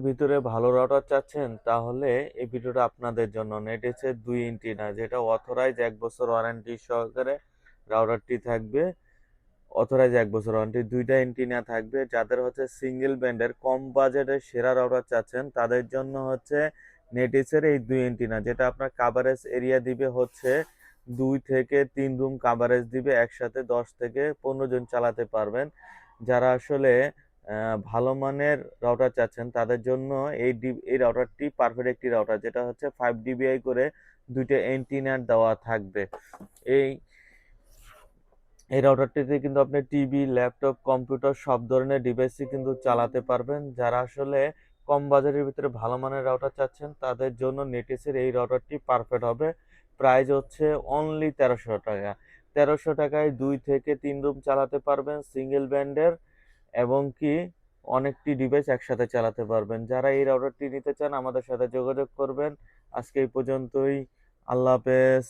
ভিতরে ভালো রাউটার চাচ্ছেন তাহলে এই ভিডিওটা আপনাদের জন্য। নেটেছে 2 না, যেটা অথরাইজ 1 বছর ওয়ারেন্টি সহকারে রাউটারটি থাকবে। অথরাইজ 1 বছর ওয়ারেন্টি, 2টা থাকবে। যাদের হচ্ছে সিঙ্গেল ব্যান্ডের কম বাজেটের সেরা রাউটার চাচ্ছেন তাদের জন্য হচ্ছে নেটিসের এই 2 না, যেটা আপনার কাভারেজ এরিয়া দিবে হচ্ছে 2 থেকে 3 রুম কাভারেজ দিবে, একসাথে 10 থেকে 15 জন চালাতে পারবেন। যারা আসলে ভালো মানের রাউটার চাচ্ছেন তাদের জন্য এই রাউটারটি পারফেক্ট একটি রাউটার, যেটা হচ্ছে 5 dBi করে 2টা দেওয়া থাকবে। এই এই রাউটারটিতে কিন্তু আপনি টিভি, ল্যাপটপ, কম্পিউটার সব ধরনের ডিভাইসই কিন্তু চালাতে পারবেন। যারা আসলে কম বাজেটের ভিতরে ভালো মানের রাউটার চাচ্ছেন তাদের জন্য নেটিসের এই রাউটারটি পারফেক্ট হবে। প্রাইস হচ্ছে অনলি 1300 টাকা। 1300 টাকায় 2 থেকে 3 রুম চালাতে পারবেন সিঙ্গেল ব্যান্ডের, এবং কি অনেকটি ডিভাইস একসাথে চালাতে পারবেন। যারা এই রাউটারটি নিতে চান আমাদের সাথে যোগাযোগ করবেন। আজকে এই পর্যন্তই। আল্লাহ হাফেজ।